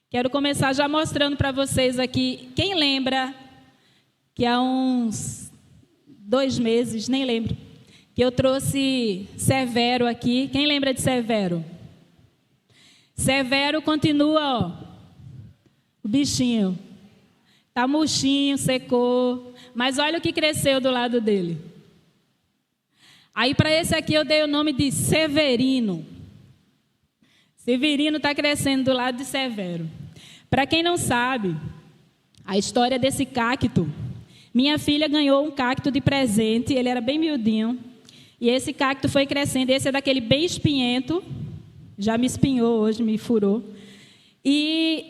Quero começar já mostrando para vocês aqui, quem lembra que há uns 2 meses, nem lembro, que eu trouxe Severo aqui. Quem lembra de Severo? Severo continua, ó, o bichinho. Tá murchinho, secou, mas olha o que cresceu do lado dele. Aí para esse aqui eu dei o nome de Severino. Severino está crescendo do lado de Severo. Para quem não sabe, a história desse cacto, minha filha ganhou um cacto de presente, ele era bem miudinho, e esse cacto foi crescendo, esse é daquele bem espinhento, já me espinhou hoje, me furou, e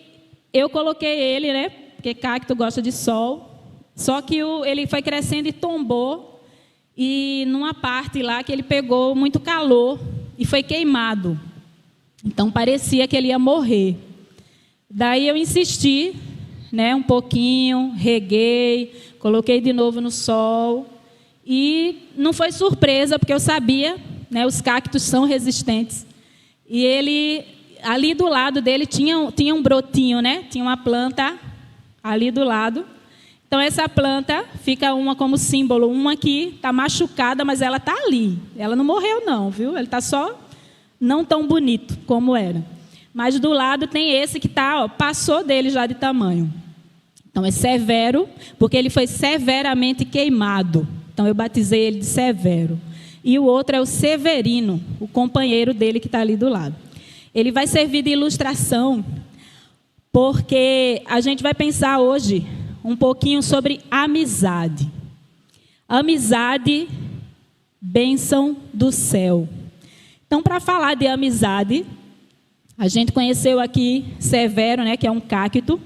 eu coloquei ele, né, porque cacto gosta de sol, só que ele foi crescendo e tombou, e numa parte lá que ele pegou muito calor e foi queimado, então parecia que ele ia morrer. Daí eu insisti, né, um pouquinho, reguei, coloquei de novo no sol. E não foi surpresa, porque eu sabia, né, os cactos são resistentes. E ele, ali do lado dele, tinha um brotinho, né? Tinha uma planta ali do lado. Então essa planta fica uma como símbolo, uma que está machucada, mas ela está ali. Ela não morreu não, viu? Ela está só não tão bonito como era. Mas do lado tem esse que tá, ó, passou dele já de tamanho. Então é Severo, porque ele foi severamente queimado. Então eu batizei ele de Severo. E o outro é o Severino, o companheiro dele que está ali do lado. Ele vai servir de ilustração, porque a gente vai pensar hoje um pouquinho sobre amizade. Amizade, bênção do céu. Então, para falar de amizade, a gente conheceu aqui Severo, né, que é um cacto.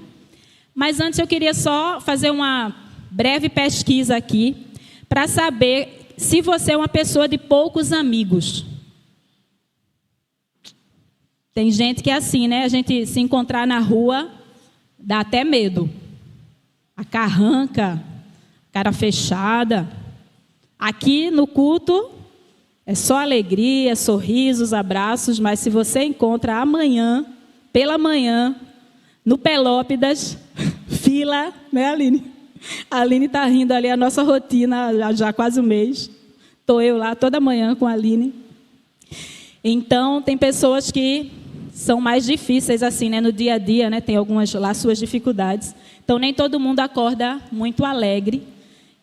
Mas antes eu queria só fazer uma breve pesquisa aqui para saber se você é uma pessoa de poucos amigos. Tem gente que é assim, né? A gente se encontrar na rua dá até medo. A carranca, cara fechada. Aqui no culto é só alegria, sorrisos, abraços, mas se você encontra amanhã, pela manhã, no Pelópidas, fila, né, Aline? A Aline está rindo ali, a nossa rotina, já quase um mês. Estou eu lá toda manhã com a Aline. Então, tem pessoas que são mais difíceis assim, né, no dia a dia, né, tem algumas lá suas dificuldades. Então, nem todo mundo acorda muito alegre.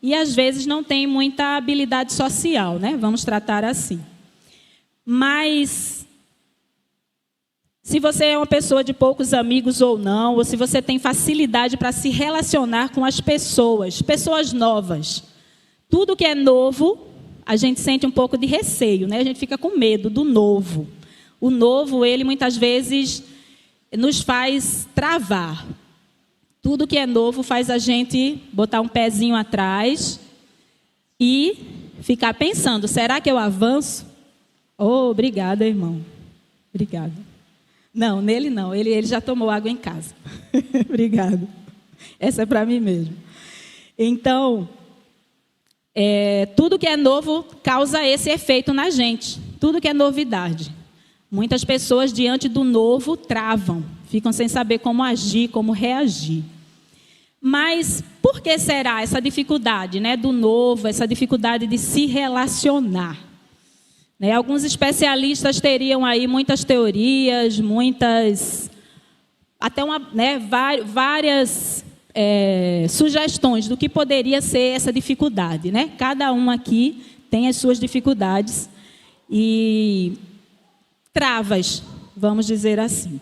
E, às vezes, não tem muita habilidade social, né? Vamos tratar assim. Mas, se você é uma pessoa de poucos amigos ou não, ou se você tem facilidade para se relacionar com as pessoas novas, tudo que é novo, a gente sente um pouco de receio, né? A gente fica com medo do novo. O novo, ele muitas vezes nos faz travar. Tudo que é novo faz a gente botar um pezinho atrás e ficar pensando, será que eu avanço? Oh, obrigada, irmão. Obrigada. Não, nele não. Ele já tomou água em casa. Obrigado. Essa é para mim mesmo. Então, tudo que é novo causa esse efeito na gente. Tudo que é novidade. Muitas pessoas, diante do novo, travam. Ficam sem saber como agir, como reagir. Mas por que será essa dificuldade, né, do novo, essa dificuldade de se relacionar? Né, alguns especialistas teriam aí muitas teorias, várias sugestões do que poderia ser essa dificuldade, né? Cada um aqui tem as suas dificuldades. e travas, vamos dizer assim.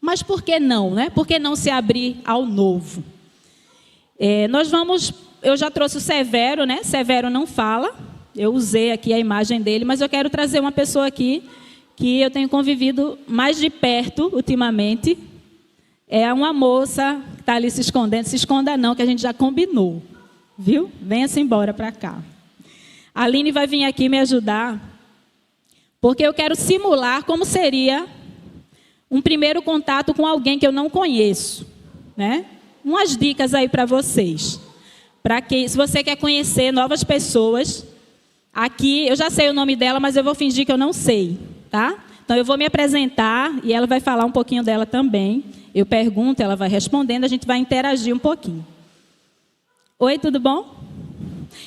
Mas por que não, né? Por que não se abrir ao novo? Eu já trouxe o Severo, né? Severo não fala, eu usei aqui a imagem dele, mas eu quero trazer uma pessoa aqui que eu tenho convivido mais de perto ultimamente. É uma moça que está ali se escondendo. Se esconda não, que a gente já combinou, viu? Venha-se embora para cá. A Aline vai vir aqui me ajudar, porque eu quero simular como seria um primeiro contato com alguém que eu não conheço, né? Umas dicas aí para vocês. Para que, se você quer conhecer novas pessoas, aqui, eu já sei o nome dela, mas eu vou fingir que eu não sei, tá? Então, eu vou me apresentar e ela vai falar um pouquinho dela também. Eu pergunto, ela vai respondendo, a gente vai interagir um pouquinho. Oi, tudo bom?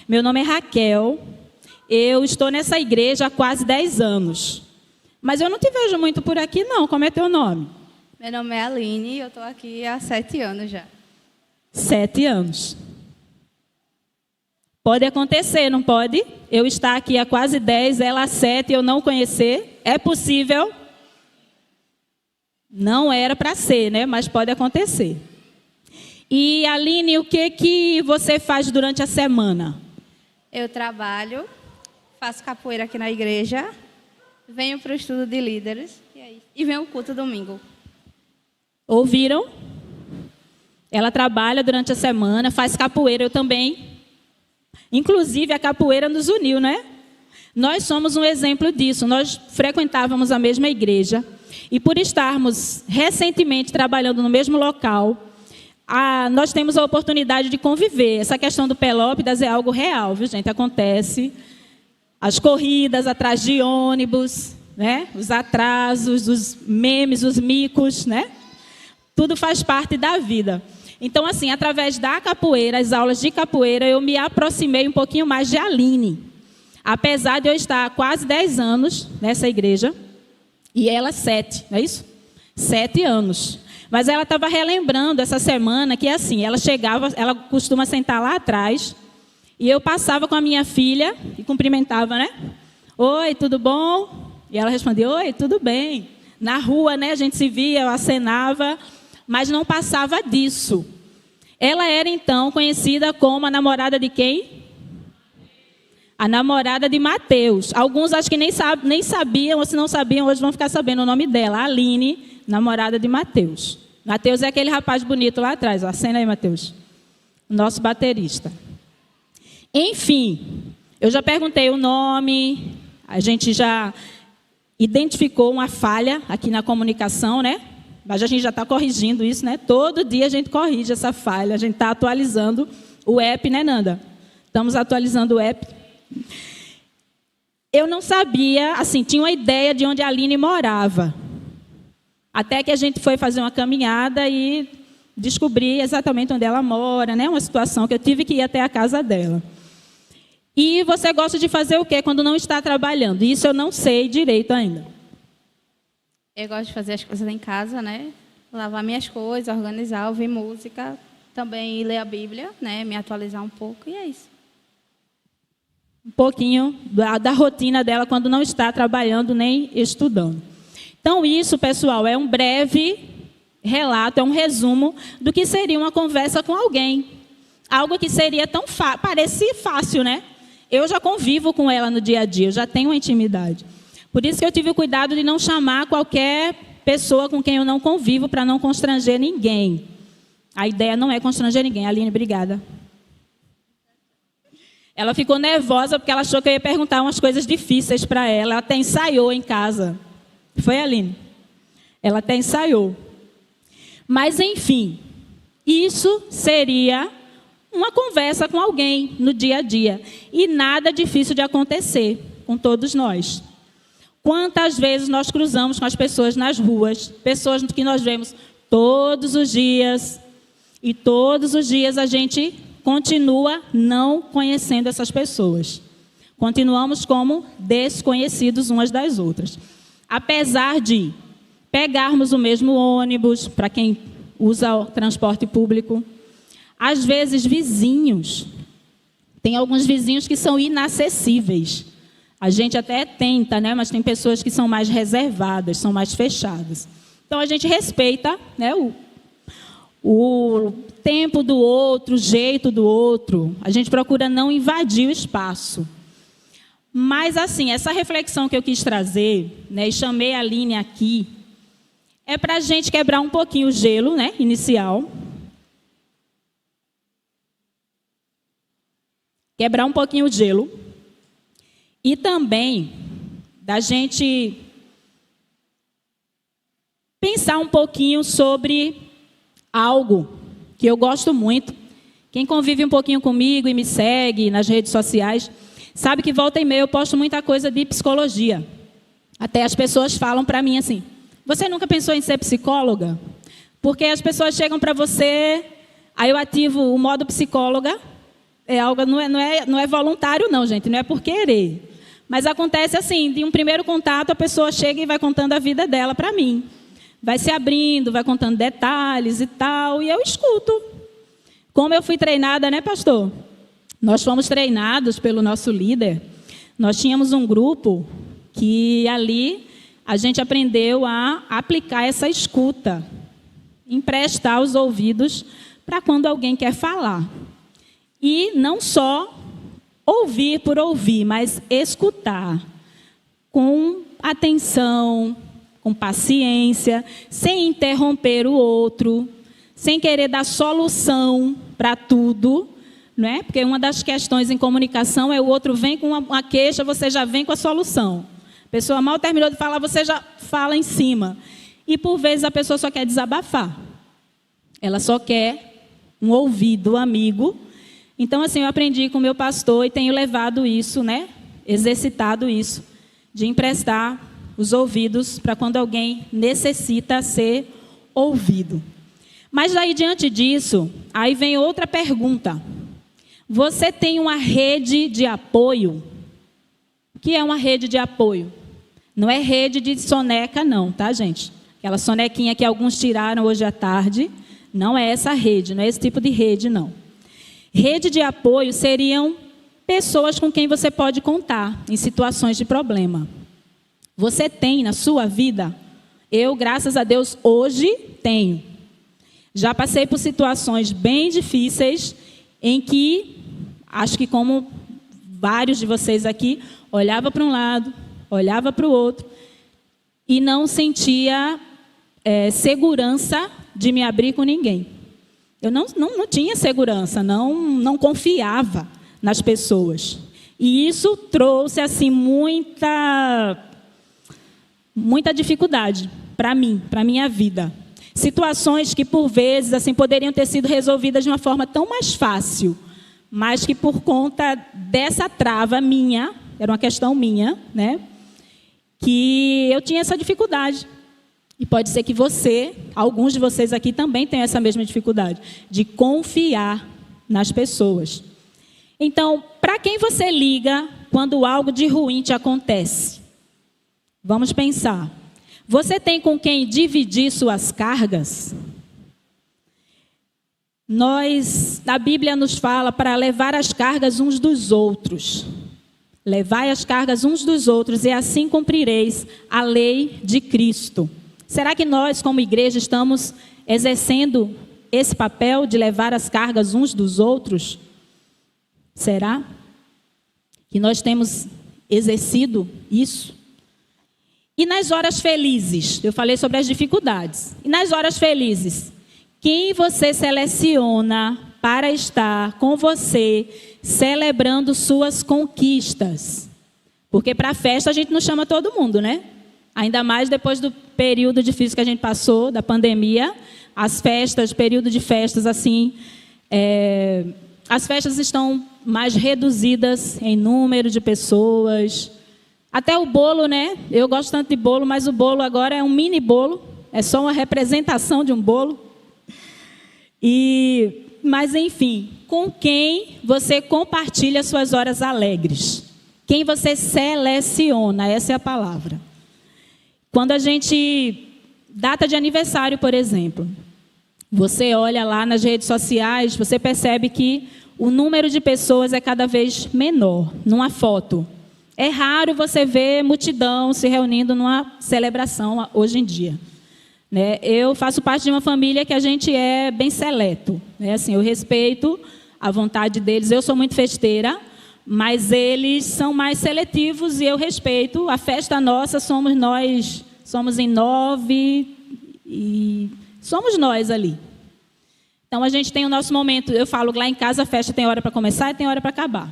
Meu nome é Raquel. Eu estou nessa igreja há quase 10 anos. Mas eu não te vejo muito por aqui, não. Como é teu nome? Meu nome é Aline e eu estou aqui há 7 anos já. 7 anos. Pode acontecer, não pode? Eu estar aqui há quase 10, ela há 7 e eu não conhecer. É possível? Não era para ser, né? Mas pode acontecer. E, Aline, o que você faz durante a semana? Eu trabalho, faço capoeira aqui na igreja, venho para o estudo de líderes e venho ao culto domingo. Ouviram? Ela trabalha durante a semana, faz capoeira, eu também. Inclusive, a capoeira nos uniu, né? Nós somos um exemplo disso. Nós frequentávamos a mesma igreja e por estarmos recentemente trabalhando no mesmo local, nós temos a oportunidade de conviver. Essa questão do Pelópidas é algo real, viu, gente? Acontece. As corridas atrás de ônibus, né? Os atrasos, os memes, os micos, né? Tudo faz parte da vida. Então, assim, através da capoeira, as aulas de capoeira, eu me aproximei um pouquinho mais de Aline. Apesar de eu estar há quase 10 anos nessa igreja, e ela 7, não é isso? 7 anos. Mas ela estava relembrando essa semana que, assim, ela chegava, ela costuma sentar lá atrás, e eu passava com a minha filha e cumprimentava, né? Oi, tudo bom? E ela respondia, oi, tudo bem. Na rua, né, a gente se via, eu acenava, mas não passava disso. Ela era, então, conhecida como a namorada de quem? A namorada de Mateus. Alguns acho que nem sabiam, ou se não sabiam, hoje vão ficar sabendo o nome dela. Aline, namorada de Mateus. Mateus é aquele rapaz bonito lá atrás. Ó, acena aí, Mateus. Nosso baterista. Enfim, eu já perguntei o nome, a gente já identificou uma falha aqui na comunicação, né? Mas a gente já está corrigindo isso, né? Todo dia a gente corrige essa falha, a gente está atualizando o app, né, Nanda? Estamos atualizando o app. Eu não sabia, assim, tinha uma ideia de onde a Aline morava. Até que a gente foi fazer uma caminhada e descobri exatamente onde ela mora, né? Uma situação que eu tive que ir até a casa dela. E você gosta de fazer o quê quando não está trabalhando? Isso eu não sei direito ainda. Eu gosto de fazer as coisas em casa, né? Lavar minhas coisas, organizar, ouvir música, também ler a Bíblia, né? Me atualizar um pouco e é isso. Um pouquinho da rotina dela quando não está trabalhando nem estudando. Então isso, pessoal, é um breve relato, é um resumo do que seria uma conversa com alguém. Algo que seria tão parecia fácil, né? Eu já convivo com ela no dia a dia, eu já tenho uma intimidade. Por isso que eu tive o cuidado de não chamar qualquer pessoa com quem eu não convivo para não constranger ninguém. A ideia não é constranger ninguém. Aline, obrigada. Ela ficou nervosa porque ela achou que eu ia perguntar umas coisas difíceis para ela. Ela até ensaiou em casa. Foi, Aline? Ela até ensaiou. Mas, enfim, isso seria uma conversa com alguém no dia a dia. E nada difícil de acontecer com todos nós. Quantas vezes nós cruzamos com as pessoas nas ruas, pessoas que nós vemos todos os dias, e todos os dias a gente continua não conhecendo essas pessoas. Continuamos como desconhecidos umas das outras. Apesar de pegarmos o mesmo ônibus, para quem usa o transporte público, às vezes vizinhos, tem alguns vizinhos que são inacessíveis. A gente até tenta, né? Mas tem pessoas que são mais reservadas, são mais fechadas. Então, a gente respeita, né, o tempo do outro, o jeito do outro. A gente procura não invadir o espaço. Mas, assim, essa reflexão que eu quis trazer, né, e chamei a Aline aqui, é para a gente quebrar um pouquinho o gelo, né, inicial. Quebrar um pouquinho o gelo. E também da gente pensar um pouquinho sobre algo que eu gosto muito. Quem convive um pouquinho comigo e me segue nas redes sociais, sabe que volta e meia eu posto muita coisa de psicologia. Até as pessoas falam para mim assim, você nunca pensou em ser psicóloga? Porque as pessoas chegam para você, aí eu ativo o modo psicóloga, é algo, não é voluntário não, gente, não é por querer. Mas acontece assim, de um primeiro contato, a pessoa chega e vai contando a vida dela para mim. Vai se abrindo, vai contando detalhes e tal, e eu escuto. Como eu fui treinada, né, pastor? Nós fomos treinados pelo nosso líder. Nós tínhamos um grupo que ali a gente aprendeu a aplicar essa escuta, emprestar os ouvidos para quando alguém quer falar. E não só ouvir por ouvir, mas escutar com atenção, com paciência, sem interromper o outro, sem querer dar solução para tudo, não é? Porque uma das questões em comunicação é o outro vem com uma queixa, você já vem com a solução. A pessoa mal terminou de falar, você já fala em cima. E por vezes a pessoa só quer desabafar. Ela só quer um ouvido amigo. Então, assim, eu aprendi com o meu pastor e tenho levado isso, né? Exercitado isso, de emprestar os ouvidos para quando alguém necessita ser ouvido. Mas aí, diante disso, aí vem outra pergunta. Você tem uma rede de apoio? O que é uma rede de apoio? Não é rede de soneca, não, tá, gente? Aquela sonequinha que alguns tiraram hoje à tarde, não é essa rede, não é esse tipo de rede, não. Rede de apoio seriam pessoas com quem você pode contar em situações de problema. Você tem na sua vida? Eu, graças a Deus, hoje tenho. Já passei por situações bem difíceis em que, acho que como vários de vocês aqui, olhava para um lado, olhava para o outro e não sentia segurança de me abrir com ninguém. Eu não tinha segurança, não confiava nas pessoas. E isso trouxe assim, muita dificuldade para mim, para a minha vida. Situações que, por vezes, assim, poderiam ter sido resolvidas de uma forma tão mais fácil, mas que, por conta dessa trava minha, era uma questão minha, né, que eu tinha essa dificuldade. E pode ser que você, alguns de vocês aqui também tenham essa mesma dificuldade, de confiar nas pessoas. Então, para quem você liga quando algo de ruim te acontece? Vamos pensar. Você tem com quem dividir suas cargas? A Bíblia nos fala para levar as cargas uns dos outros. Levai as cargas uns dos outros e assim cumprireis a lei de Cristo. Será que nós, como igreja, estamos exercendo esse papel de levar as cargas uns dos outros? Será que nós temos exercido isso? E nas horas felizes? Eu falei sobre as dificuldades. E nas horas felizes? Quem você seleciona para estar com você, celebrando suas conquistas? Porque para a festa a gente não chama todo mundo, né? Ainda mais depois do período difícil que a gente passou, da pandemia, as festas, período de festas, assim, as festas estão mais reduzidas em número de pessoas. Até o bolo, né? Eu gosto tanto de bolo, mas o bolo agora é um mini bolo, é só uma representação de um bolo. Mas, enfim, com quem você compartilha suas horas alegres? Quem você seleciona, essa é a palavra. Quando a gente... Data de aniversário, por exemplo. Você olha lá nas redes sociais, você percebe que o número de pessoas é cada vez menor. Numa foto, É raro você ver multidão se reunindo numa celebração hoje em dia. Né? Eu faço parte de uma família que a gente é bem seleto. Né? Assim, eu respeito a vontade deles, eu sou muito festeira, mas eles são mais seletivos e eu respeito. A festa nossa somos nós, somos em 9 e somos nós ali. Então, a gente tem o nosso momento. Eu falo, lá em casa a festa tem hora para começar e tem hora para acabar.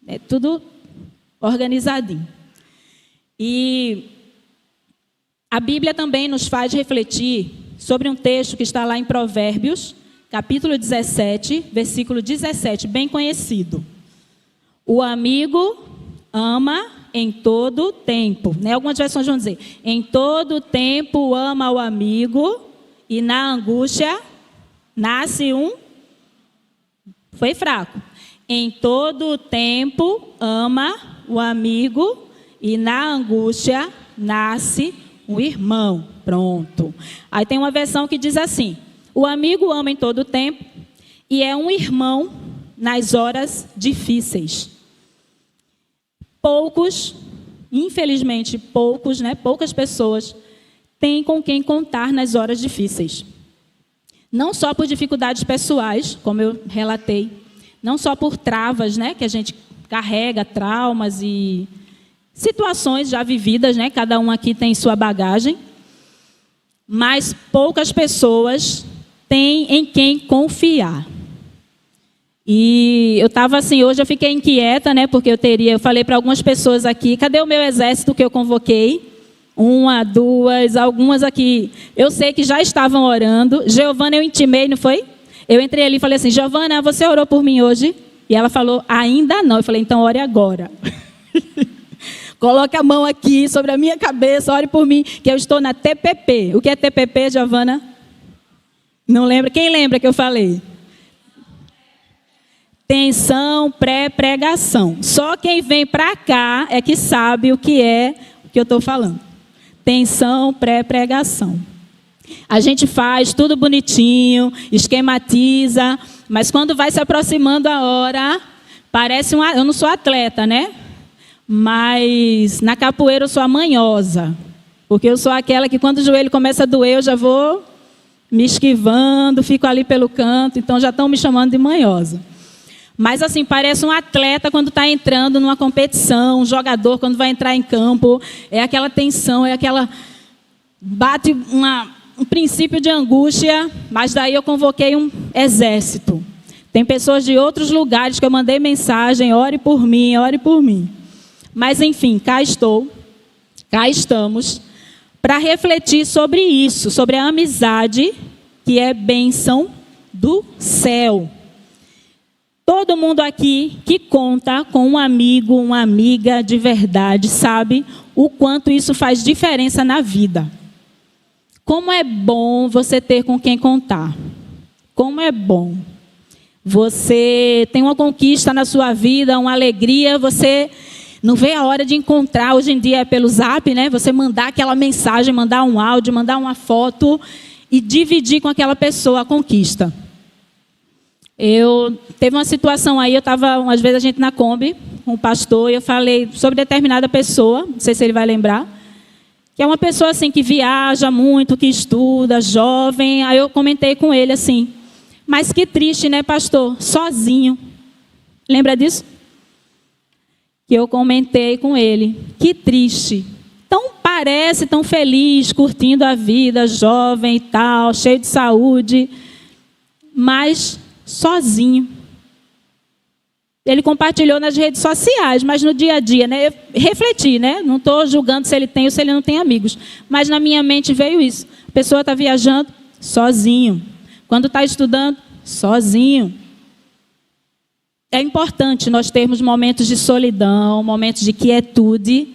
É tudo organizadinho. E a Bíblia também nos faz refletir sobre um texto que está lá em Provérbios, capítulo 17, versículo 17, bem conhecido. O amigo ama em todo tempo. Né? Algumas versões vão dizer, em todo tempo ama o amigo e na angústia nasce um... Foi fraco. Em todo tempo ama o amigo e na angústia nasce um irmão. Pronto. Aí tem uma versão que diz assim, o amigo ama em todo tempo e é um irmão nas horas difíceis. Poucos, infelizmente poucos, né? Poucas pessoas têm com quem contar nas horas difíceis. Não só por dificuldades pessoais, como eu relatei, não só por travas, né, que a gente carrega, traumas e situações já vividas, né, cada um aqui tem sua bagagem, mas poucas pessoas têm em quem confiar. E eu estava assim, hoje eu fiquei inquieta, né, porque eu falei para algumas pessoas aqui, cadê o meu exército que eu convoquei? 1, 2, algumas aqui, eu sei que já estavam orando. Giovana eu intimei, não foi? Eu entrei ali e falei assim, Giovana, você orou por mim hoje? E ela falou, ainda não. Eu falei, então ore agora. Coloque a mão aqui sobre a minha cabeça, ore por mim, que eu estou na TPP. O que é TPP, Giovana? Não lembra? Quem lembra que eu falei? Tensão pré-pregação. Só quem vem para cá é que sabe o que é o que eu estou falando. Tensão pré-pregação. A gente faz tudo bonitinho, esquematiza, mas quando vai se aproximando a hora, parece eu não sou atleta, né? Mas na capoeira eu sou a manhosa, porque eu sou aquela que quando o joelho começa a doer, eu já vou me esquivando, fico ali pelo canto, então já estão me chamando de manhosa. Mas assim, parece um atleta quando está entrando numa competição, um jogador quando vai entrar em campo, é aquela tensão, é aquela... Bate um princípio de angústia, mas daí eu convoquei um exército. Tem pessoas de outros lugares que eu mandei mensagem, ore por mim, ore por mim. Mas enfim, cá estamos, para refletir sobre isso, sobre a amizade, que é bênção do céu. Todo mundo aqui que conta com um amigo, uma amiga de verdade, sabe o quanto isso faz diferença na vida. Como é bom você ter com quem contar. Como é bom. Você tem uma conquista na sua vida, uma alegria, você não vê a hora de encontrar. Hoje em dia é pelo Zap, né? Você mandar aquela mensagem, mandar um áudio, mandar uma foto e dividir com aquela pessoa a conquista. Teve uma situação aí, eu estava, umas vezes a gente na Kombi, com o pastor, e eu falei sobre determinada pessoa, não sei se ele vai lembrar, que é uma pessoa assim que viaja muito, que estuda, jovem. Aí eu comentei com ele assim, mas que triste, né, pastor? Sozinho. Lembra disso? Que eu comentei com ele, que triste. Então parece tão feliz, curtindo a vida, jovem e tal, cheio de saúde, mas sozinho. Ele compartilhou nas redes sociais, mas no dia a dia, né? Eu refleti, né? Não estou julgando se ele tem ou se ele não tem amigos. Mas na minha mente veio isso. A pessoa está viajando sozinho. Quando está estudando, sozinho. É importante nós termos momentos de solidão, momentos de quietude,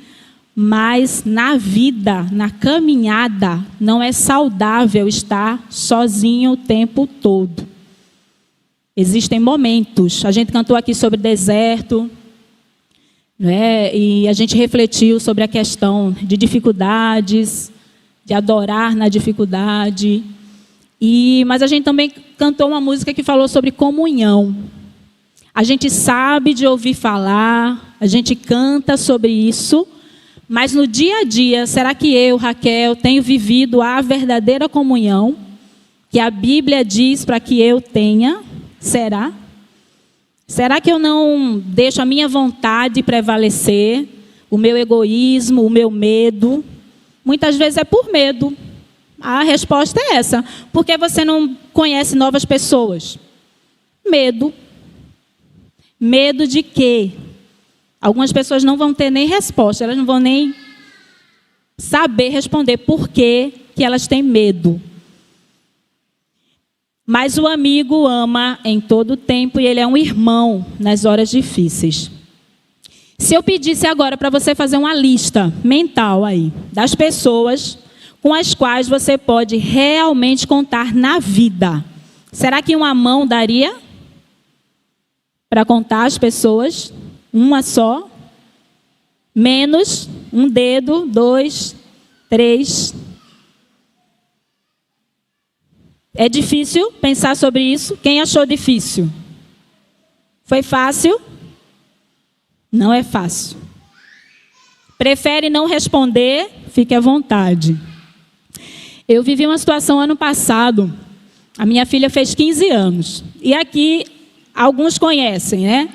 mas na vida, na caminhada, não é saudável estar sozinho o tempo todo. Existem momentos, a gente cantou aqui sobre deserto, né? E a gente refletiu sobre a questão de dificuldades, de adorar na dificuldade. Mas a gente também cantou uma música que falou sobre comunhão. A gente sabe de ouvir falar, a gente canta sobre isso, mas no dia a dia, será que eu, Raquel, tenho vivido a verdadeira comunhão que a Bíblia diz para que eu tenha? Será? Será que eu não deixo a minha vontade prevalecer, o meu egoísmo, o meu medo? Muitas vezes é por medo. A resposta é essa. Porque você não conhece novas pessoas? Medo. Medo de quê? Algumas pessoas não vão ter nem resposta, elas não vão nem saber responder por que elas têm medo. Mas o amigo ama em todo o tempo e ele é um irmão nas horas difíceis. Se eu pedisse agora para você fazer uma lista mental aí das pessoas com as quais você pode realmente contar na vida, será que uma mão daria para contar as pessoas? Uma só? Menos? Um dedo? 2? 3? É difícil pensar sobre isso? Quem achou difícil? Foi fácil? Não é fácil. Prefere não responder? Fique à vontade. Eu vivi uma situação ano passado. A minha filha fez 15 anos. E aqui, alguns conhecem, né?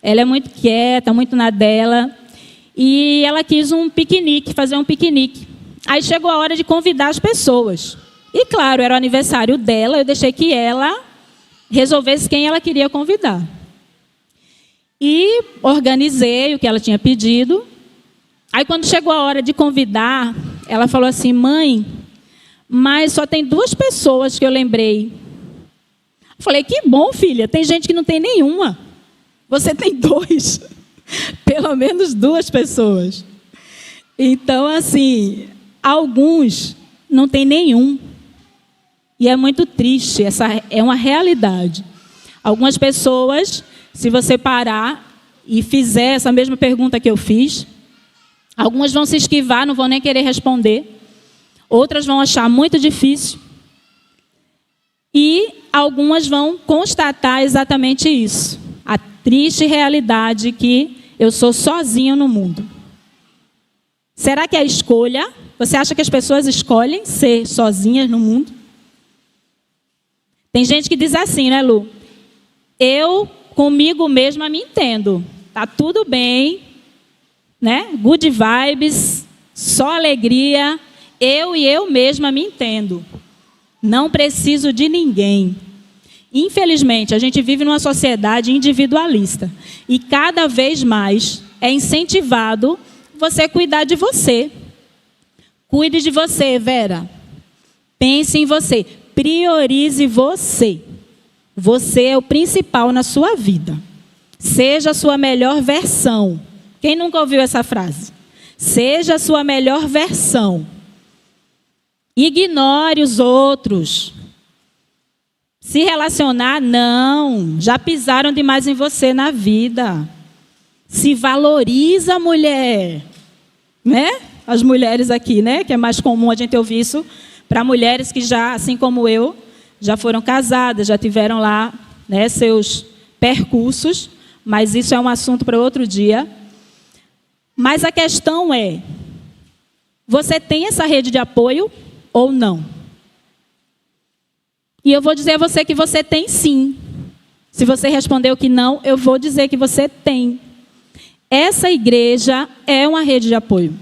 Ela é muito quieta, muito na dela. E ela quis um piquenique, fazer um piquenique. Aí chegou a hora de convidar as pessoas. E claro, era o aniversário dela, eu deixei que ela resolvesse quem ela queria convidar. E organizei o que ela tinha pedido. Aí quando chegou a hora de convidar, ela falou assim: mãe, mas só tem 2 pessoas que eu lembrei. Eu falei: que bom, filha, tem gente que não tem nenhuma. Você tem 2. Pelo menos 2 pessoas. Então, assim, alguns não tem nenhum. E é muito triste, essa é uma realidade. Algumas pessoas, se você parar e fizer essa mesma pergunta que eu fiz, algumas vão se esquivar, não vão nem querer responder. Outras vão achar muito difícil. E algumas vão constatar exatamente isso. A triste realidade que eu sou sozinho no mundo. Será que é escolha? Você acha que as pessoas escolhem ser sozinhas no mundo? Tem gente que diz assim, né, Lu? Eu, comigo mesma, me entendo. Tá tudo bem, né? Good vibes, só alegria. Eu e eu mesma me entendo. Não preciso de ninguém. Infelizmente, a gente vive numa sociedade individualista. E cada vez mais é incentivado você cuidar de você. Cuide de você, Vera. Pense em você. Priorize você. Você é o principal na sua vida. Seja a sua melhor versão. Quem nunca ouviu essa frase? Seja a sua melhor versão. Ignore os outros. Se relacionar, não. Já pisaram demais em você na vida. Se valoriza, mulher. Né? As mulheres aqui, né? Que é mais comum a gente ouvir isso para mulheres que já, assim como eu, já foram casadas, já tiveram lá, né, seus percursos. Mas isso é um assunto para outro dia. Mas a questão é, você tem essa rede de apoio ou não? E eu vou dizer a você que você tem sim. Se você respondeu que não, eu vou dizer que você tem. Essa igreja é uma rede de apoio.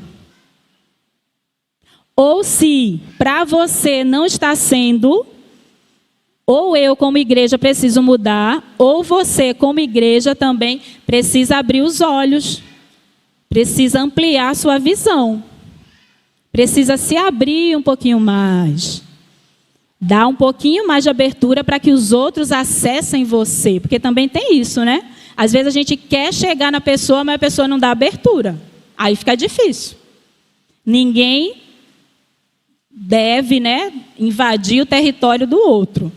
Ou se para você não está sendo, ou eu como igreja preciso mudar, ou você como igreja também precisa abrir os olhos, precisa ampliar sua visão, precisa se abrir um pouquinho mais, dar um pouquinho mais de abertura para que os outros acessem você, porque também tem isso, né? Às vezes a gente quer chegar na pessoa, mas a pessoa não dá abertura, aí fica difícil. Ninguém deve, né, invadir o território do outro.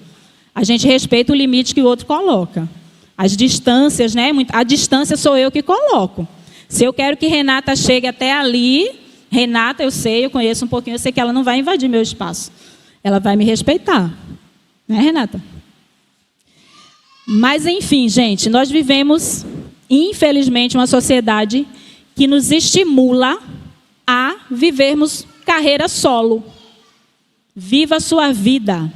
A gente respeita o limite que o outro coloca. As distâncias, né? A distância sou eu que coloco. Se eu quero que Renata chegue até ali, Renata, eu sei, eu conheço um pouquinho, eu sei que ela não vai invadir meu espaço. Ela vai me respeitar. Né, Renata? Mas, enfim, gente, nós vivemos, infelizmente, uma sociedade que nos estimula a vivermos carreira solo. Viva a sua vida.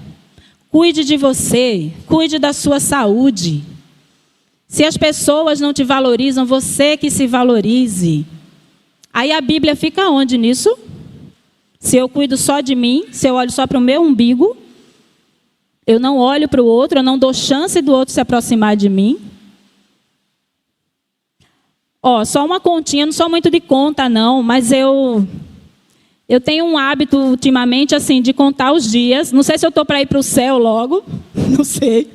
Cuide de você. Cuide da sua saúde. Se as pessoas não te valorizam, você que se valorize. Aí a Bíblia fica onde nisso? Se eu cuido só de mim, se eu olho só para o meu umbigo, eu não olho para o outro, eu não dou chance do outro se aproximar de mim. Só uma continha, não sou muito de conta não, mas eu tenho um hábito ultimamente assim de contar os dias. Não sei se eu estou para ir para o céu logo, não sei.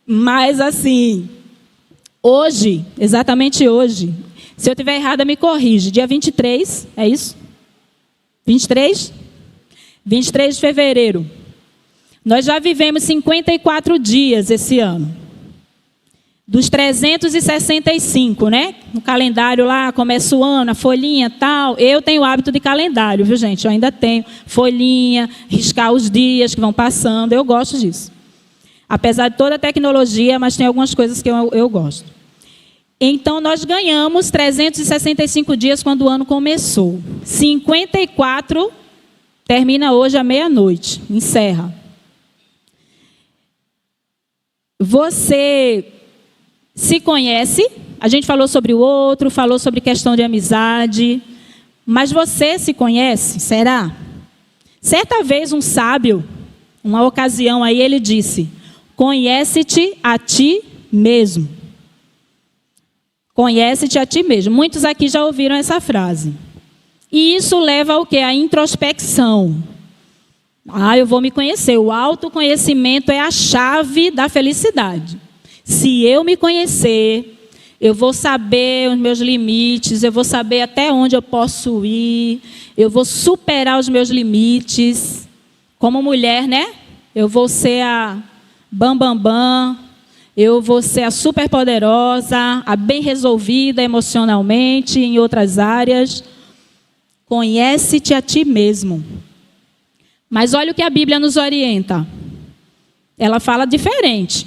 Mas assim, hoje, exatamente hoje, se eu estiver errada me corrige, dia 23, é isso? 23? 23 de fevereiro. Nós já vivemos 54 dias esse ano. Dos 365, né? No calendário lá, começa o ano, a folhinha e tal. Eu tenho o hábito de calendário, viu, gente? Eu ainda tenho folhinha, riscar os dias que vão passando. Eu gosto disso. Apesar de toda a tecnologia, mas tem algumas coisas que eu gosto. Então, nós ganhamos 365 dias quando o ano começou. 54 termina hoje à meia-noite, encerra. Você se conhece? A gente falou sobre o outro, falou sobre questão de amizade. Mas você se conhece? Será? Certa vez um sábio, uma ocasião aí, ele disse: conhece-te a ti mesmo. Conhece-te a ti mesmo. Muitos aqui já ouviram essa frase. E isso leva ao quê? A introspecção. Eu vou me conhecer. O autoconhecimento é a chave da felicidade. Se eu me conhecer, eu vou saber os meus limites, eu vou saber até onde eu posso ir, eu vou superar os meus limites. Como mulher, né? Eu vou ser a bam. Eu vou ser a superpoderosa, a bem resolvida emocionalmente, em outras áreas. Conhece-te a ti mesmo. Mas olha o que a Bíblia nos orienta. Ela fala diferente.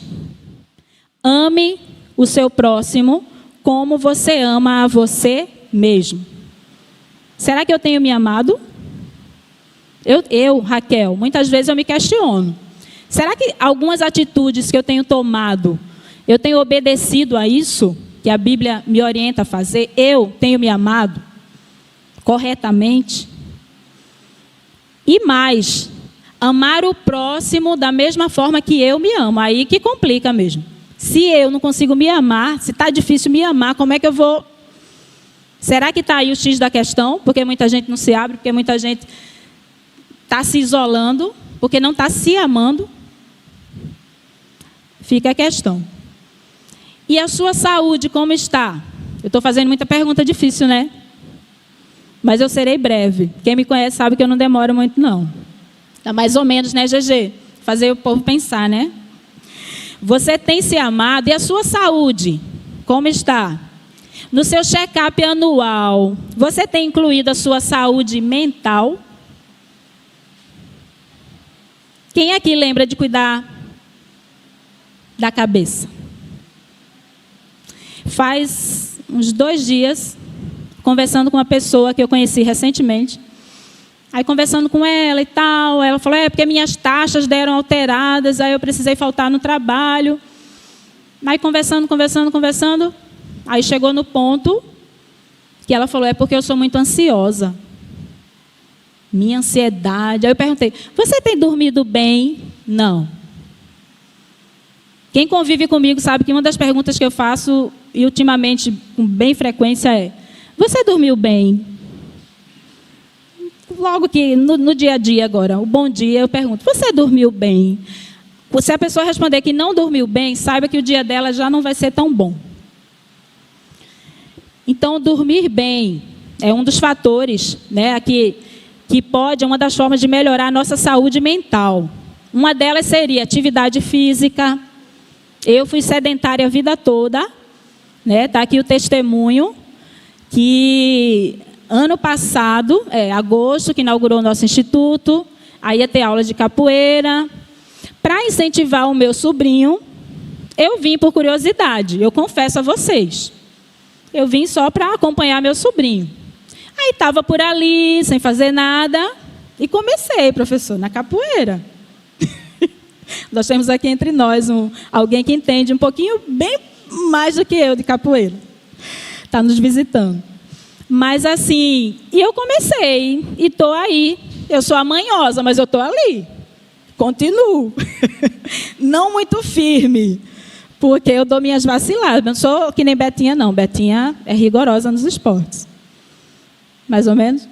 Ame o seu próximo como você ama a você mesmo. Será que eu tenho me amado? Raquel, muitas vezes eu me questiono. Será que algumas atitudes que eu tenho tomado, eu tenho obedecido a isso que a Bíblia me orienta a fazer? Eu tenho me amado corretamente? E mais, amar o próximo da mesma forma que eu me amo. Aí que complica mesmo. Se eu não consigo me amar, se está difícil me amar, como é que eu vou... Será que está aí o X da questão? Porque muita gente não se abre, porque muita gente está se isolando, porque não está se amando. Fica a questão. E a sua saúde, como está? Eu estou fazendo muita pergunta difícil, né? Mas eu serei breve. Quem me conhece sabe que eu não demoro muito, não. Tá mais ou menos, né, GG? Fazer o povo pensar, né? Você tem se amado e a sua saúde, como está? No seu check-up anual, você tem incluído a sua saúde mental? Quem aqui lembra de cuidar da cabeça? Faz uns 2 dias, conversando com uma pessoa que eu conheci recentemente. Aí conversando com ela e tal, ela falou, porque minhas taxas deram alteradas, aí eu precisei faltar no trabalho. Aí conversando, aí chegou no ponto que ela falou, porque eu sou muito ansiosa. Minha ansiedade. Aí eu perguntei, você tem dormido bem? Não. Quem convive comigo sabe que uma das perguntas que eu faço, e ultimamente com bem frequência, é, você dormiu bem? Logo que no dia a dia agora, o bom dia, eu pergunto, você dormiu bem? Se a pessoa responder que não dormiu bem, saiba que o dia dela já não vai ser tão bom. Então, dormir bem é um dos fatores, né, que pode, é uma das formas de melhorar a nossa saúde mental. Uma delas seria atividade física. Eu fui sedentária a vida toda, né? Está aqui o testemunho que ano passado, agosto, que inaugurou o nosso instituto, aí ia ter aula de capoeira. Para incentivar o meu sobrinho, eu vim por curiosidade, eu confesso a vocês. Eu vim só para acompanhar meu sobrinho. Aí estava por ali, sem fazer nada, e comecei, professor, na capoeira. Nós temos aqui entre nós alguém que entende um pouquinho, bem mais do que eu, de capoeira. Está nos visitando. Mas assim, e eu comecei, e estou aí. Eu sou a manhosa, mas eu estou ali. Continuo. Não muito firme, porque eu dou minhas vaciladas. Não sou que nem Betinha, não. Betinha é rigorosa nos esportes. Mais ou menos?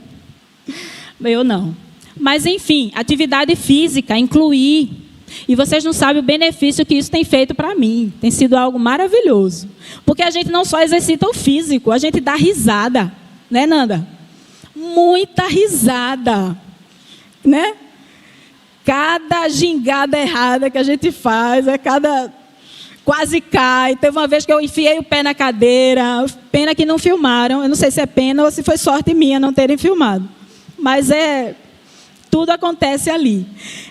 Eu não. Mas, enfim, atividade física, incluir. E vocês não sabem o benefício que isso tem feito para mim. Tem sido algo maravilhoso. Porque a gente não só exercita o físico, a gente dá risada. Né, Nanda? Muita risada. Né? Cada gingada errada que a gente faz, quase cai. Teve uma vez que eu enfiei o pé na cadeira. Pena que não filmaram. Eu não sei se é pena ou se foi sorte minha não terem filmado. Mas tudo acontece ali.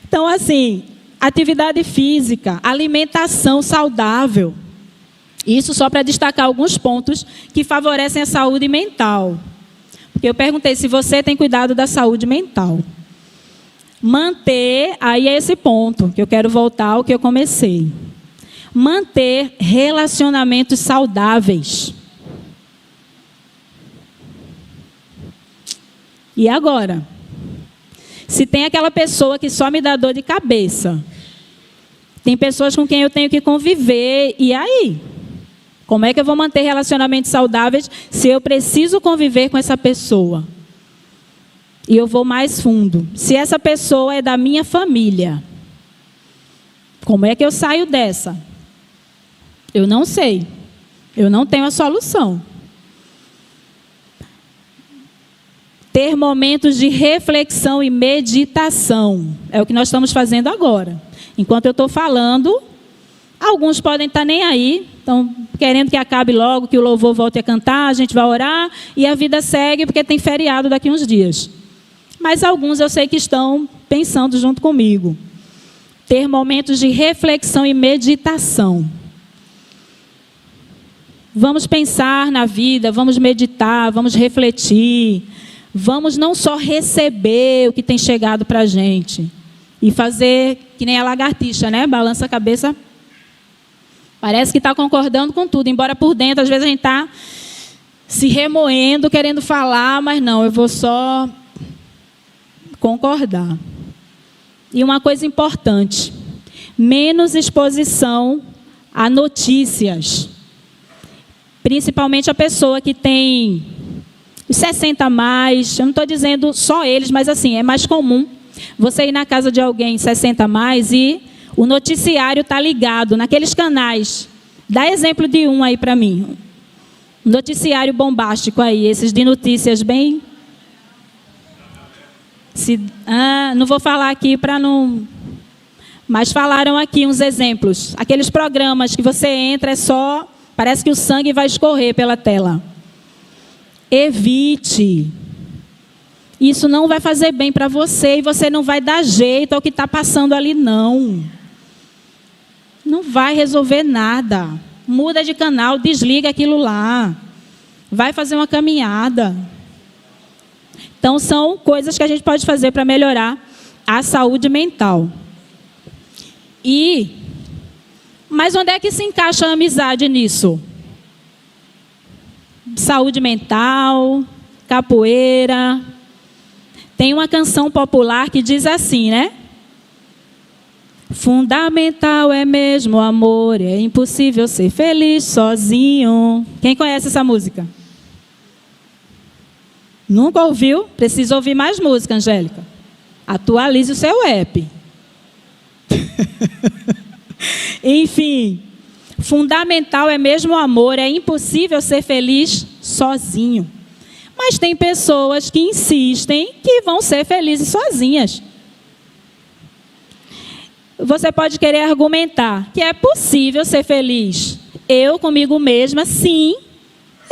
Então, assim, atividade física, alimentação saudável. Isso só para destacar alguns pontos que favorecem a saúde mental. Porque eu perguntei se você tem cuidado da saúde mental. Manter, aí é esse ponto que eu quero voltar ao que eu comecei. Manter relacionamentos saudáveis. E agora? Se tem aquela pessoa que só me dá dor de cabeça, tem pessoas com quem eu tenho que conviver, e aí? Como é que eu vou manter relacionamentos saudáveis se eu preciso conviver com essa pessoa? E eu vou mais fundo. Se essa pessoa é da minha família, como é que eu saio dessa? Eu não sei. Eu não tenho a solução. Ter momentos de reflexão e meditação. É o que nós estamos fazendo agora. Enquanto eu estou falando, alguns podem estar nem aí, estão querendo que acabe logo, que o louvor volte a cantar, a gente vai orar e a vida segue porque tem feriado daqui uns dias. Mas alguns eu sei que estão pensando junto comigo. Ter momentos de reflexão e meditação. Vamos pensar na vida, vamos meditar, vamos refletir. Vamos não só receber o que tem chegado para a gente e fazer que nem a lagartixa, né? Balança a cabeça. Parece que está concordando com tudo, embora por dentro, às vezes a gente está se remoendo, querendo falar, mas não, eu vou só concordar. E uma coisa importante, menos exposição a notícias. Principalmente a pessoa que tem 60 a mais, eu não estou dizendo só eles, mas assim, é mais comum você ir na casa de alguém 60 a mais e o noticiário está ligado naqueles canais. Dá exemplo de um aí para mim. Um noticiário bombástico aí, esses de notícias bem... não vou falar aqui para não... Mas falaram aqui uns exemplos. Aqueles programas que você entra, parece que o sangue vai escorrer pela tela. Evite. Isso não vai fazer bem para você e você não vai dar jeito ao que está passando ali, não. Não vai resolver nada. Muda de canal, desliga aquilo lá. Vai fazer uma caminhada. Então, são coisas que a gente pode fazer para melhorar a saúde mental. Mas onde é que se encaixa a amizade nisso? Saúde mental, capoeira. Tem uma canção popular que diz assim, né? Fundamental é mesmo o amor, é impossível ser feliz sozinho. Quem conhece essa música? Nunca ouviu? Precisa ouvir mais música, Angélica. Atualize o seu app. Enfim, fundamental é mesmo o amor, é impossível ser feliz sozinho. Mas tem pessoas que insistem que vão ser felizes sozinhas. Você pode querer argumentar que é possível ser feliz. Eu comigo mesma, sim.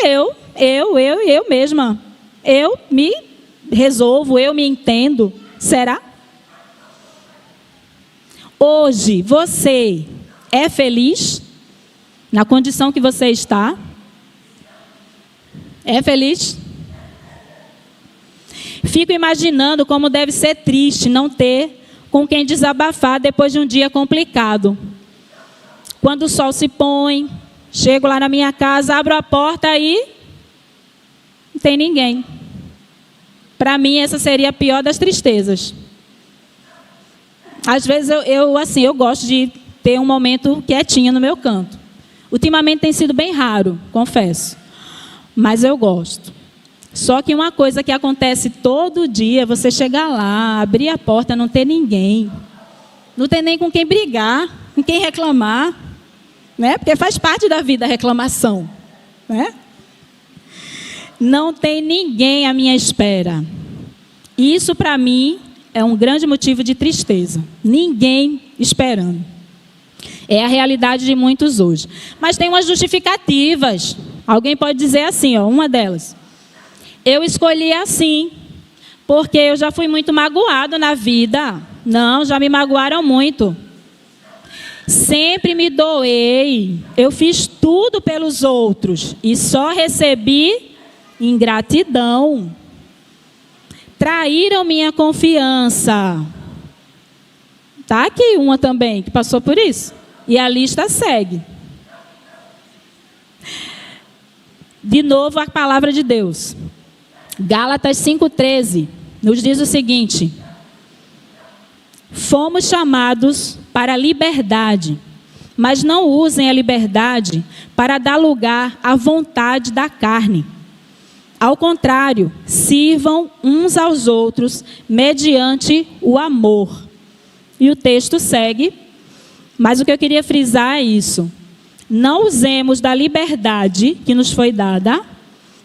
Eu mesma. Eu me resolvo, eu me entendo. Será? Hoje, você é feliz? na condição que você está? É feliz? Fico imaginando como deve ser triste não ter com quem desabafar depois de um dia complicado. Quando o sol se põe, chego lá na minha casa, abro a porta e não tem ninguém. Para mim, essa seria a pior das tristezas. Às vezes eu gosto de ter um momento quietinho no meu canto. Ultimamente tem sido bem raro, confesso. Mas eu gosto. Só que uma coisa que acontece todo dia é você chegar lá, abrir a porta, não ter ninguém. Não ter nem com quem brigar, com quem reclamar. Né? Porque faz parte da vida a reclamação. Né? Não tem ninguém à minha espera. Isso, para mim, é um grande motivo de tristeza. Ninguém esperando. É a realidade de muitos hoje. Mas tem umas justificativas. Alguém pode dizer assim, uma delas. Eu escolhi assim, porque eu já fui muito magoado na vida. Não, já me magoaram muito. Sempre me doei. Eu fiz tudo pelos outros e só recebi ingratidão. Traíram minha confiança. Está aqui uma também que passou por isso. E a lista segue. De novo a palavra de Deus. Gálatas 5,13 nos diz o seguinte: fomos chamados para a liberdade, mas não usem a liberdade para dar lugar à vontade da carne. Ao contrário, sirvam uns aos outros mediante o amor. E o texto segue, mas o que eu queria frisar é isso. Não usemos da liberdade que nos foi dada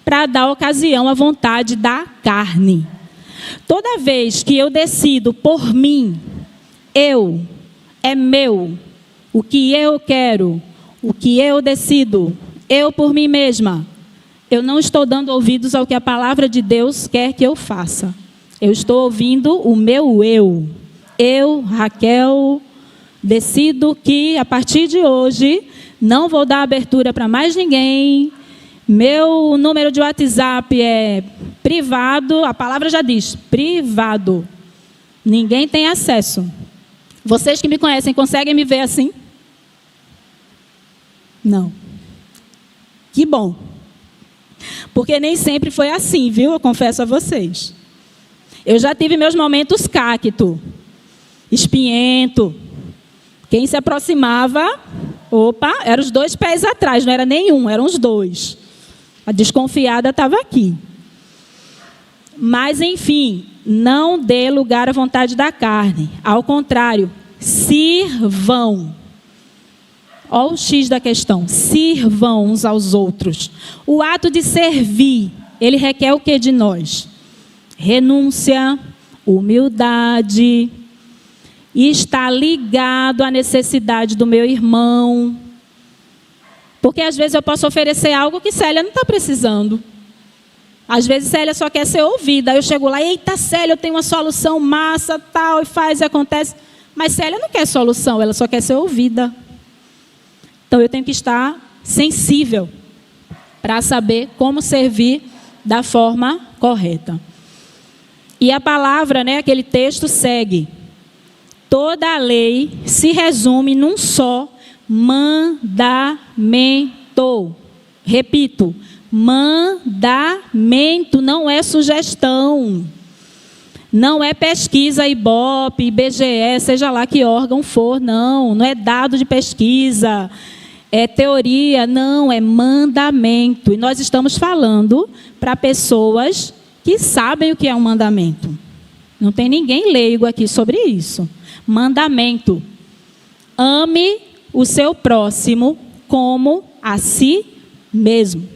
para dar ocasião à vontade da carne. Toda vez que eu decido por mim, é meu, o que eu quero, o que eu decido, eu por mim mesma, eu não estou dando ouvidos ao que a palavra de Deus quer que eu faça. Eu estou ouvindo o meu eu. Eu, Raquel, decido que a partir de hoje não vou dar abertura para mais ninguém. Meu número de WhatsApp é privado, a palavra já diz, privado. Ninguém tem acesso. Vocês que me conhecem, conseguem me ver assim? Não. Que bom. Porque nem sempre foi assim, viu? Eu confesso a vocês. Eu já tive meus momentos cacto, espinhento. Quem se aproximava, eram os 2 pés atrás, não era nenhum, eram os 2. A desconfiada estava aqui. Mas, enfim, não dê lugar à vontade da carne. Ao contrário, sirvam. Olha o X da questão. Sirvam uns aos outros. O ato de servir, ele requer o que de nós? Renúncia, humildade, e está ligado à necessidade do meu irmão. Porque às vezes eu posso oferecer algo que Célia não está precisando. Às vezes Célia só quer ser ouvida. Aí eu chego lá, eita Célia, eu tenho uma solução massa, tal, e faz e acontece. Mas Célia não quer solução, ela só quer ser ouvida. Então eu tenho que estar sensível para saber como servir da forma correta. E a palavra, aquele texto segue. Toda a lei se resume num só mandamento. Repito, mandamento, não é sugestão. Não é pesquisa Ibope, IBGE, seja lá que órgão for, não é dado de pesquisa, é teoria, não, é mandamento. E nós estamos falando para pessoas que sabem o que é um mandamento. Não tem ninguém leigo aqui sobre isso. Mandamento. Ame o seu próximo como a si mesmo.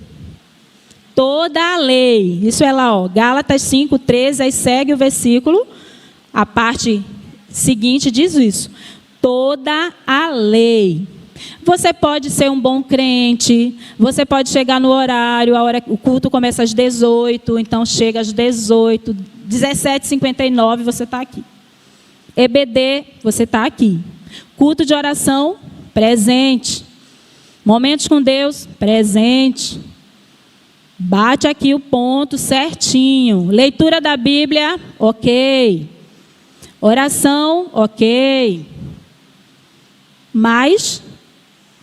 Toda a lei, isso é lá, Gálatas 5:13, aí segue o versículo, a parte seguinte diz isso. Toda a lei. Você pode ser um bom crente, você pode chegar no horário, o culto começa às 18, então chega às 18, 17h59 você está aqui. EBD, você está aqui. Culto de oração, presente. Momentos com Deus, presente. Bate aqui o ponto certinho. Leitura da Bíblia, ok. Oração, ok. Mas,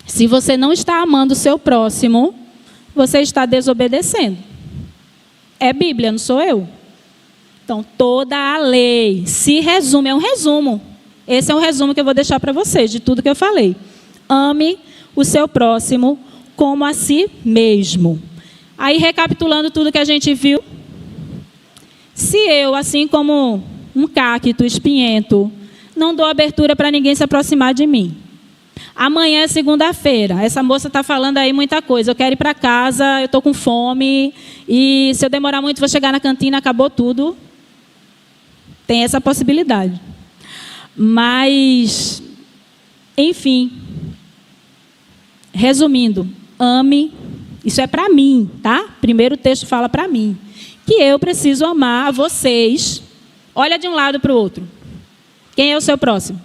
se você não está amando o seu próximo, você está desobedecendo. É Bíblia, não sou eu. Então, toda a lei se resume, é um resumo. Esse é um resumo que eu vou deixar para vocês, de tudo que eu falei. Ame o seu próximo como a si mesmo. Aí, recapitulando tudo que a gente viu. Se eu, assim como um cacto espinhento, não dou abertura para ninguém se aproximar de mim. Amanhã é segunda-feira. Essa moça está falando aí muita coisa. Eu quero ir para casa, eu estou com fome. E se eu demorar muito, vou chegar na cantina, acabou tudo. Tem essa possibilidade. Mas, enfim. Resumindo, ame. Isso é para mim, tá? Primeiro o texto fala para mim. Que eu preciso amar vocês. Olha de um lado para o outro. Quem é o seu próximo?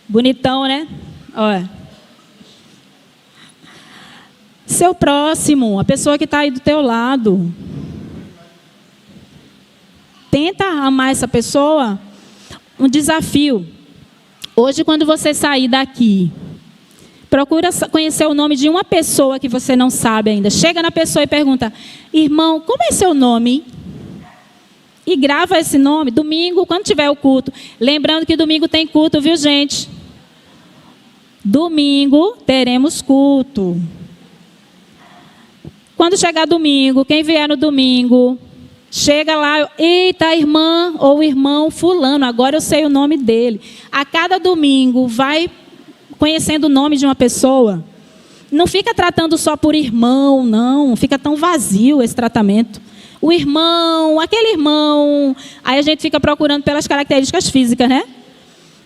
Bonitão, né? Olha. Seu próximo, a pessoa que está aí do teu lado. Tenta amar essa pessoa. Um desafio. Hoje, quando você sair daqui, procura conhecer o nome de uma pessoa que você não sabe ainda. Chega na pessoa e pergunta: irmão, como é seu nome? E grava esse nome. Domingo, quando tiver o culto. Lembrando que domingo tem culto, viu, gente? Domingo teremos culto. Quando chegar domingo, quem vier no domingo, chega lá, eita, irmã ou irmão fulano, agora eu sei o nome dele. A cada domingo, vai conhecendo o nome de uma pessoa. Não fica tratando só por irmão, não. Fica tão vazio esse tratamento. O irmão, aquele irmão. Aí a gente fica procurando pelas características físicas, né?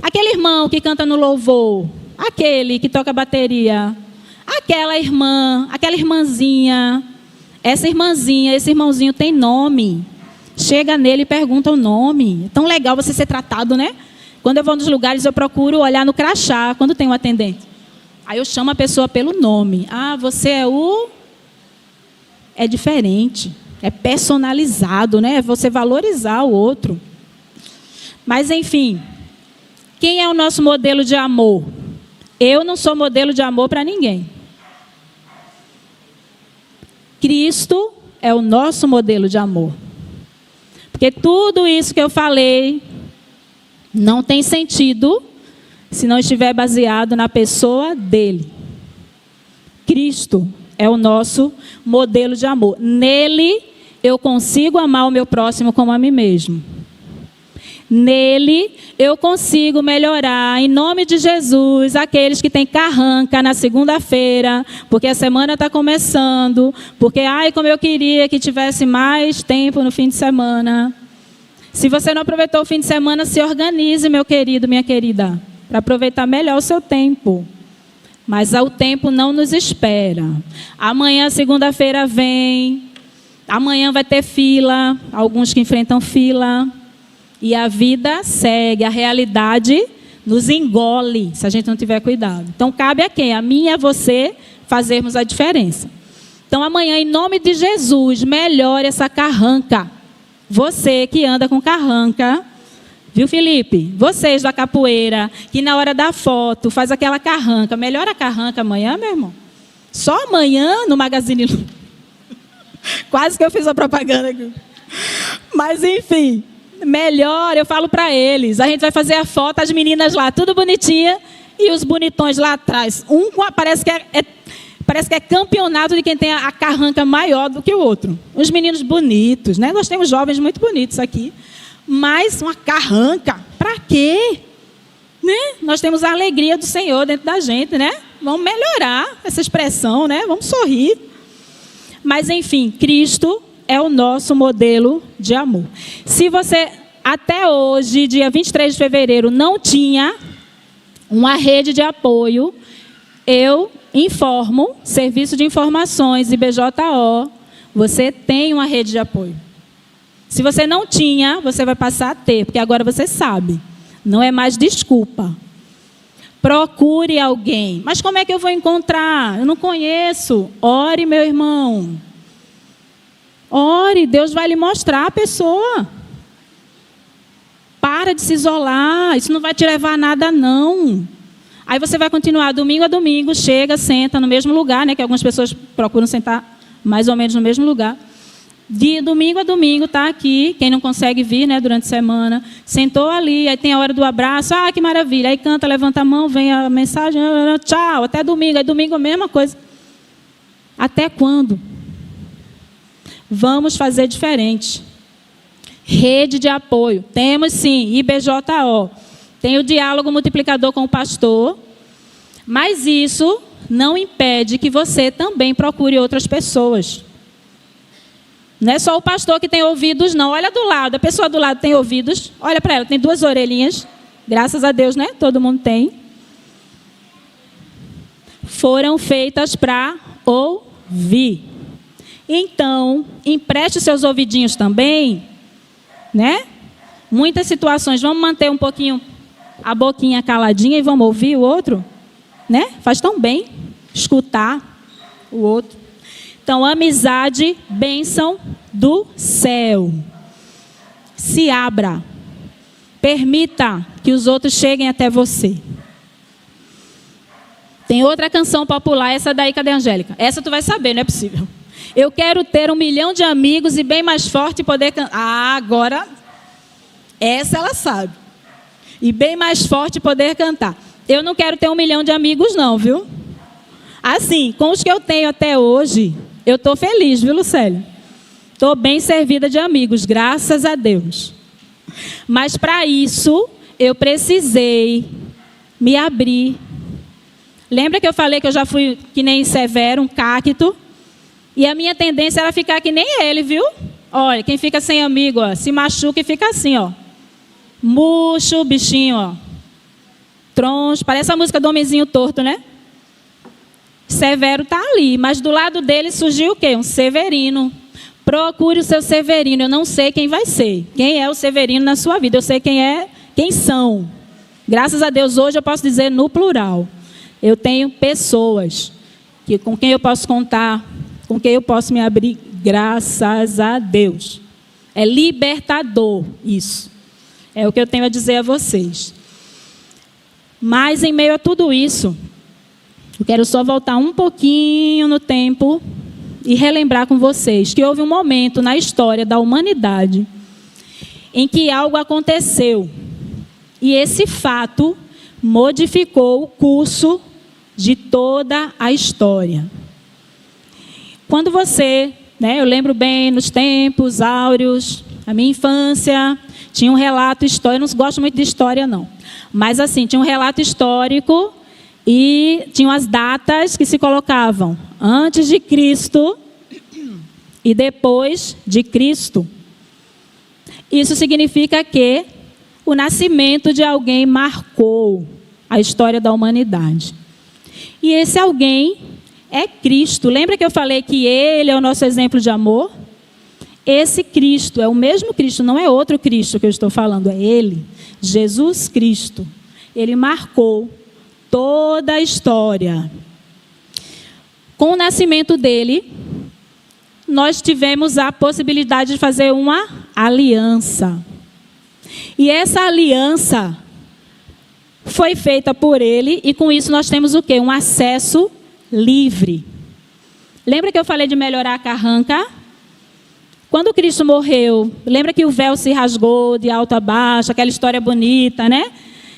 Aquele irmão que canta no louvor. Aquele que toca bateria. Aquela irmã, aquela irmãzinha. Essa irmãzinha, esse irmãozinho tem nome. Chega nele e pergunta o nome. É tão legal você ser tratado, né? Quando eu vou nos lugares, eu procuro olhar no crachá, quando tem um atendente. Aí eu chamo a pessoa pelo nome. Ah, você é o... É diferente. É personalizado, né? É você valorizar o outro. Mas, enfim. Quem é o nosso modelo de amor? Eu não sou modelo de amor para ninguém. Cristo é o nosso modelo de amor. Porque tudo isso que eu falei não tem sentido se não estiver baseado na pessoa dele. Cristo é o nosso modelo de amor. Nele eu consigo amar o meu próximo como a mim mesmo. Nele eu consigo melhorar, em nome de Jesus, aqueles que têm carranca na segunda-feira, porque a semana está começando, porque, ai, como eu queria que tivesse mais tempo no fim de semana. Se você não aproveitou o fim de semana, se organize, meu querido, minha querida, para aproveitar melhor o seu tempo. Mas o tempo não nos espera. Amanhã, segunda-feira, vem. Amanhã vai ter fila, alguns que enfrentam fila. E a vida segue, a realidade nos engole, se a gente não tiver cuidado. Então, cabe a quem? A mim e a você fazermos a diferença. Então, amanhã, em nome de Jesus, melhore essa carranca. Você que anda com carranca, viu, Felipe? Vocês da capoeira, que na hora da foto faz aquela carranca. Melhora a carranca amanhã, meu irmão? Só amanhã no Magazine Luiza. Quase que eu fiz a propaganda aqui. Mas, enfim... Melhor, eu falo para eles. A gente vai fazer a foto, as meninas lá, tudo bonitinha, e os bonitões lá atrás. Parece que é campeonato de quem tem a carranca maior do que o outro. Os meninos bonitos, né? Nós temos jovens muito bonitos aqui. Mas uma carranca, para quê? Né? Nós temos a alegria do Senhor dentro da gente, né? Vamos melhorar essa expressão, né? Vamos sorrir. Mas, enfim, Cristo é o nosso modelo de amor. Se você, até hoje, dia 23 de fevereiro, não tinha uma rede de apoio, eu informo, Serviço de Informações, IBJO, você tem uma rede de apoio. Se você não tinha, você vai passar a ter, porque agora você sabe. Não é mais desculpa. Procure alguém. Mas como é que eu vou encontrar? Eu não conheço. Ore, meu irmão. Ore, Deus vai lhe mostrar a pessoa. Para de se isolar. Isso não vai te levar a nada, não. Aí você vai continuar domingo a domingo, chega, senta no mesmo lugar, né? Que algumas pessoas procuram sentar mais ou menos no mesmo lugar. De domingo a domingo, está aqui. Quem não consegue vir, né, durante a semana, sentou ali, aí tem a hora do abraço, que maravilha. Aí canta, levanta a mão, vem a mensagem, tchau, até domingo. Aí domingo a mesma coisa. Até quando? Vamos fazer diferente. Rede de apoio. Temos sim, IBJO. Tem o diálogo multiplicador com o pastor. Mas isso não impede que você também procure outras pessoas. Não é só o pastor que tem ouvidos, não. Olha do lado, a pessoa do lado tem ouvidos. Olha para ela, tem 2 orelhinhas. Graças a Deus, né? Todo mundo tem. Foram feitas para ouvir. Então, empreste seus ouvidinhos também, né? Muitas situações, vamos manter um pouquinho a boquinha caladinha e vamos ouvir o outro, né? Faz tão bem escutar o outro. Então, amizade, bênção do céu. Se abra. Permita que os outros cheguem até você. Tem outra canção popular, essa daí, cadê a Angélica? Essa tu vai saber, não é possível. Eu quero ter 1 milhão de amigos e bem mais forte poder cantar. Agora, essa ela sabe. E bem mais forte poder cantar. Eu não quero ter 1 milhão de amigos não, viu? Assim, com os que eu tenho até hoje, eu estou feliz, viu, Lucélia? Estou bem servida de amigos, graças a Deus. Mas para isso, eu precisei me abrir. Lembra que eu falei que eu já fui que nem Severo, um cacto? E a minha tendência era ficar que nem ele, viu? Olha, quem fica sem amigo, ó, se machuca e fica assim, ó. Murcho, bichinho, ó. Troncho, parece a música do homenzinho torto, né? Severo está ali, mas do lado dele surgiu o quê? Um Severino. Procure o seu Severino. Eu não sei quem vai ser. Quem é o Severino na sua vida? Eu sei quem são. Graças a Deus, hoje eu posso dizer no plural. Eu tenho pessoas com quem eu posso contar, com quem eu posso me abrir, graças a Deus. É libertador isso. É o que eu tenho a dizer a vocês. Mas em meio a tudo isso, eu quero só voltar um pouquinho no tempo e relembrar com vocês que houve um momento na história da humanidade em que algo aconteceu. E esse fato modificou o curso de toda a história. Quando você, né, eu lembro bem nos tempos áureos, a minha infância, tinha um relato histórico, eu não gosto muito de história não, mas assim, tinha um relato histórico e tinham as datas que se colocavam antes de Cristo e depois de Cristo. Isso significa que o nascimento de alguém marcou a história da humanidade. E esse alguém é Cristo. Lembra que eu falei que Ele é o nosso exemplo de amor? Esse Cristo é o mesmo Cristo, não é outro Cristo que eu estou falando, é Ele, Jesus Cristo. Ele marcou toda a história. Com o nascimento dele, nós tivemos a possibilidade de fazer uma aliança. E essa aliança foi feita por ele, e com isso nós temos o quê? Um acesso livre. Lembra que eu falei de melhorar a carranca? Quando Cristo morreu, lembra que o véu se rasgou de alto a baixo, aquela história bonita, né?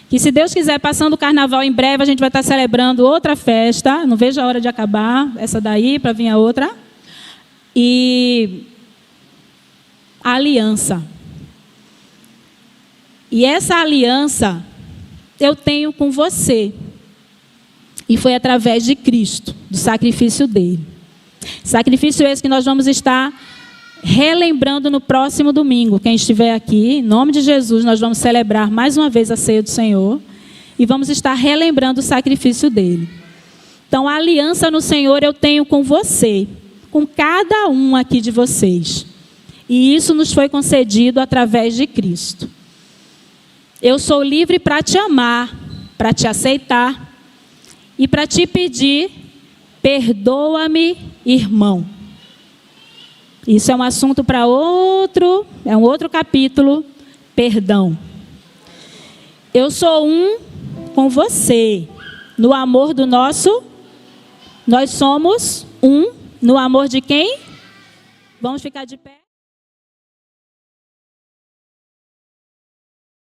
Que se Deus quiser, passando o carnaval, em breve a gente vai estar celebrando outra festa. Não vejo a hora de acabar essa daí para vir a outra. E a aliança. E essa aliança eu tenho com você. E foi através de Cristo, do sacrifício dele. Sacrifício esse que nós vamos estar relembrando no próximo domingo. Quem estiver aqui, em nome de Jesus, nós vamos celebrar mais uma vez a ceia do Senhor e vamos estar relembrando o sacrifício dele. Então, a aliança no Senhor eu tenho com você, com cada um aqui de vocês. E isso nos foi concedido através de Cristo. Eu sou livre para te amar, para te aceitar e para te pedir, perdoa-me, irmão. Isso é um assunto para um outro capítulo, perdão. Eu sou um com você, no amor do nosso, nós somos um, no amor de quem? Vamos ficar de pé?